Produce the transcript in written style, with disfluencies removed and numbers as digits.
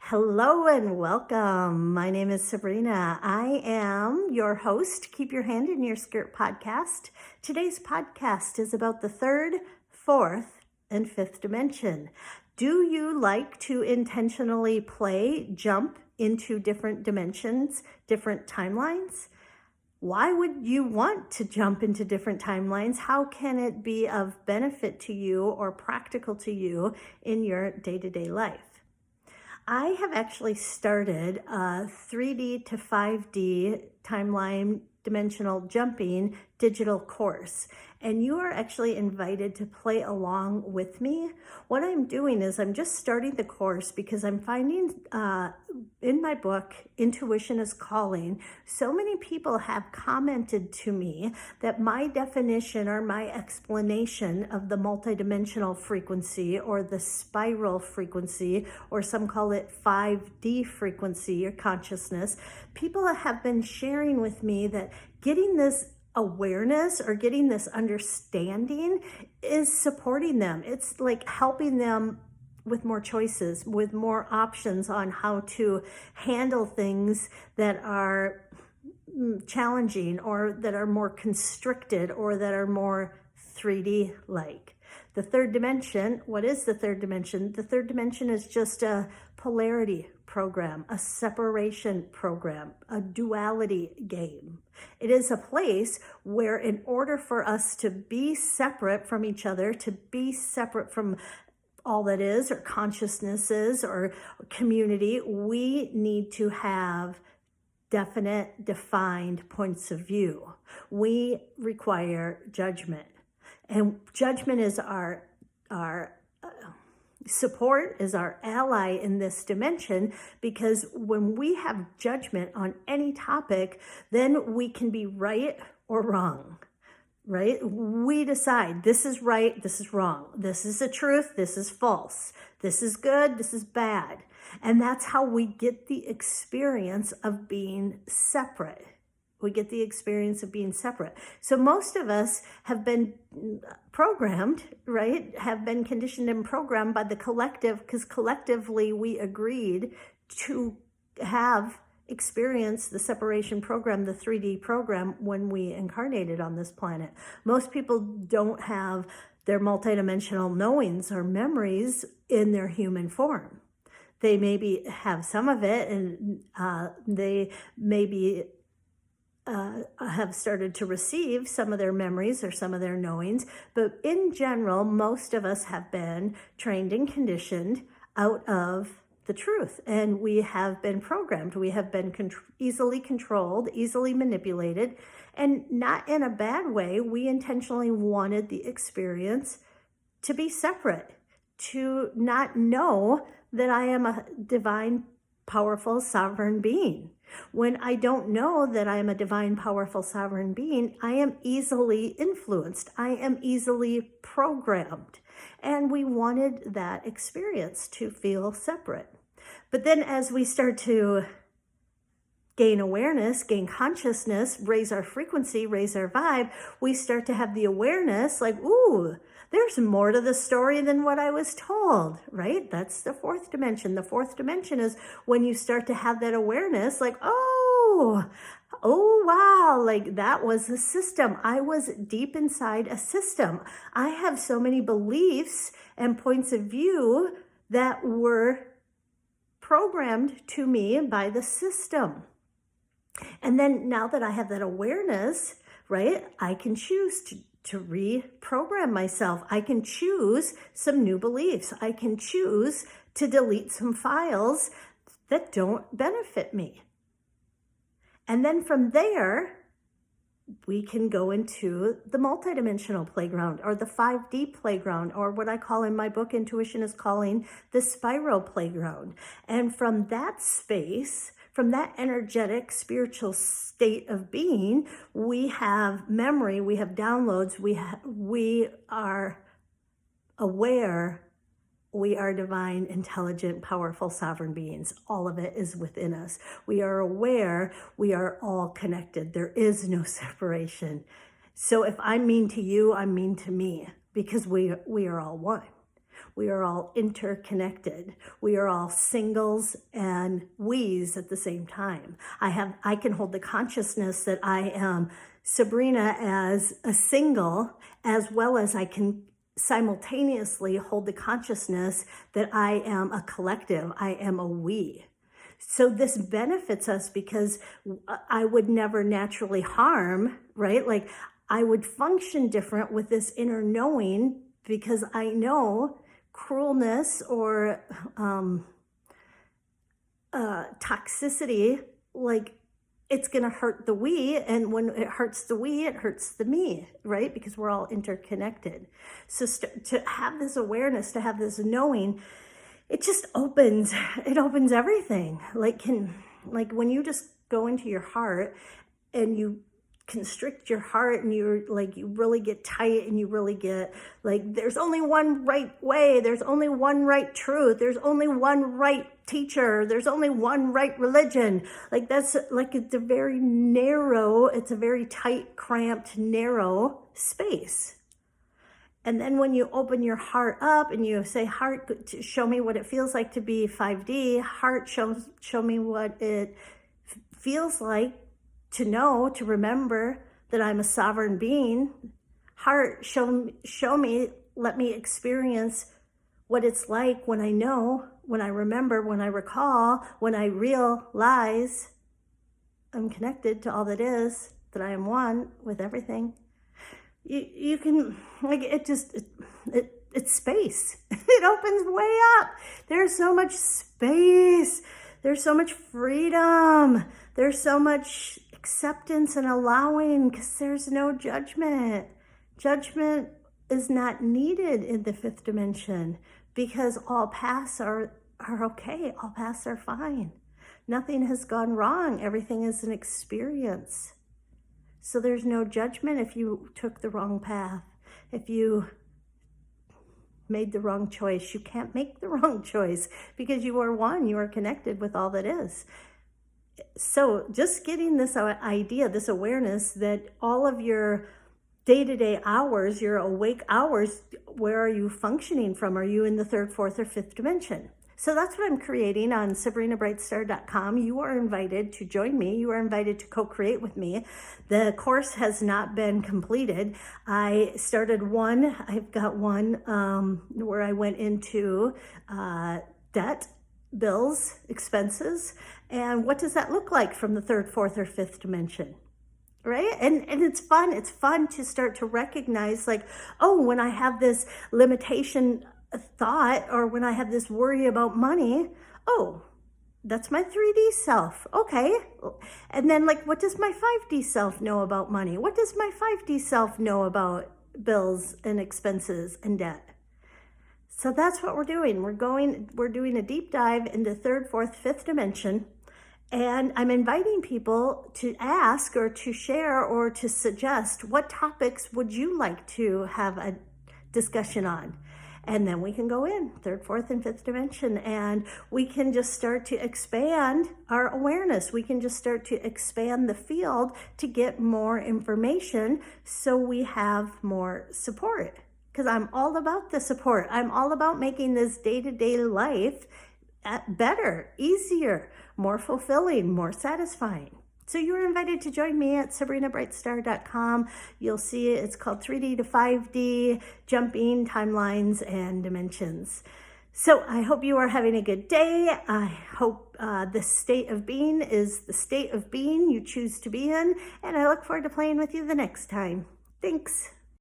Hello and welcome. My name is Sabrina. I am your host, Keep Your Hand in Your Skirt podcast. Today's podcast is about the third, fourth, and fifth dimension. Do you like to intentionally jump into different dimensions, different timelines? Why would you want to jump into different timelines? How can it be of benefit to you or practical to you in your day-to-day life? I have actually started a 3D to 5D timeline dimensional jumping digital course, and you are actually invited to play along with me. What I'm doing is I'm just starting the course because I'm finding in my book, Intuition is Calling, so many people have commented to me that my definition or my explanation of the multidimensional frequency or the spiral frequency, or some call it 5D frequency or consciousness, people have been sharing with me that getting this awareness or getting this understanding is supporting them. It's like helping them with more choices, with more options on how to handle things that are challenging or that are more constricted or that are more 3D like. The third dimension, what is the third dimension? The third dimension is just a polarity program, a separation program, a duality game. It is a place where in order for us to be separate from each other, to be separate from all that is or consciousnesses or community, we need to have definite, defined points of view. We require judgment. And judgment is our support, is our ally in this dimension, because when we have judgment on any topic, then we can be right or wrong, right? We decide this is right, this is wrong, this is the truth, this is false, this is good, this is bad. And that's how we get the experience of being separate. We get the experience of being separate. So most of us have been programmed, right? Have been conditioned and programmed by the collective, because collectively we agreed to have experienced the separation program, the 3D program, when we incarnated on this planet. Most people don't have their multidimensional knowings or memories in their human form. They maybe have some of it, and they maybe have started to receive some of their memories or some of their knowings. But in general, most of us have been trained and conditioned out of the truth. And we have been programmed. We have been easily controlled, easily manipulated, and not in a bad way. We intentionally wanted the experience to be separate, to not know that I am a divine, powerful, sovereign being. When I don't know that I am a divine, powerful, sovereign being, I am easily influenced. I am easily programmed. And we wanted that experience to feel separate. But then as we start to gain awareness, gain consciousness, raise our frequency, raise our vibe, we start to have the awareness like, ooh, there's more to the story than what I was told, right? That's the fourth dimension. The fourth dimension is when you start to have that awareness like, oh, wow, like that was a system. I was deep inside a system. I have so many beliefs and points of view that were programmed to me by the system. And then now that I have that awareness, right, I can choose to reprogram myself. I can choose some new beliefs. I can choose to delete some files that don't benefit me. And then from there, we can go into the multidimensional playground or the 5D playground, or what I call in my book, Intuition is Calling, the spiral playground. And from that space, from that energetic, spiritual state of being, we have memory, we have downloads, we are aware, we are divine, intelligent, powerful, sovereign beings. All of it is within us. We are aware, we are all connected. There is no separation. So if I'm mean to you, I'm mean to me, because we are all one. We are all interconnected. We are all singles and we's at the same time. I can hold the consciousness that I am Sabrina as a single, as well as I can simultaneously hold the consciousness that I am a collective. I am a we. So this benefits us because I would never naturally harm, right? Like I would function different with this inner knowing because I know cruelness or toxicity, like it's going to hurt the we. And when it hurts the we, it hurts the me, right? Because we're all interconnected. So to have this awareness, to have this knowing, it just opens everything. Like when you just go into your heart and you constrict your heart and you really get tight and you really get like, there's only one right way. There's only one right truth. There's only one right teacher. There's only one right religion. Like that's like, it's a very tight, cramped, narrow space. And then when you open your heart up and you say, heart, show me what it feels like to be 5D. Heart, show me what it feels like to know, to remember that I'm a sovereign being. Heart, show me, let me experience what it's like when I know, when I remember, when I recall, when I realize I'm connected to all that is, that I am one with everything. You can, like, it's space. It opens way up. There's so much space. There's so much freedom. There's so much acceptance and allowing because there's no judgment. Judgment is not needed in the fifth dimension because all paths are okay. All paths are fine. Nothing has gone wrong. Everything is an experience. So there's no judgment if you took the wrong path. If you made the wrong choice, you can't make the wrong choice because you are one. You are connected with all that is. So just getting this idea, this awareness that all of your day-to-day hours, your awake hours, where are you functioning from? Are you in the third, fourth, or fifth dimension? So that's what I'm creating on SabrinaBrightstar.com. You are invited to join me. You are invited to co-create with me. The course has not been completed. I started one. I've got one where I went into debt, bills, expenses, and what does that look like from the third, fourth, or fifth dimension? Right? And it's fun. It's fun to start to recognize like, oh, when I have this limitation thought or when I have this worry about money, oh, that's my 3D self. Okay. And then like, what does my 5D self know about money? What does my 5D self know about bills and expenses and debt? So that's what we're doing. We're doing a deep dive into third, fourth, fifth dimension. And I'm inviting people to ask or to share or to suggest what topics would you like to have a discussion on. And then we can go in third, fourth, and fifth dimension, and we can just start to expand our awareness. We can just start to expand the field to get more information so we have more support. Because I'm all about the support. I'm all about making this day-to-day life better, easier, more fulfilling, more satisfying. So you're invited to join me at SabrinaBrightstar.com. You'll see it's called 3D to 5D, jumping timelines and dimensions. So I hope you are having a good day. I hope the state of being is the state of being you choose to be in. And I look forward to playing with you the next time. Thanks.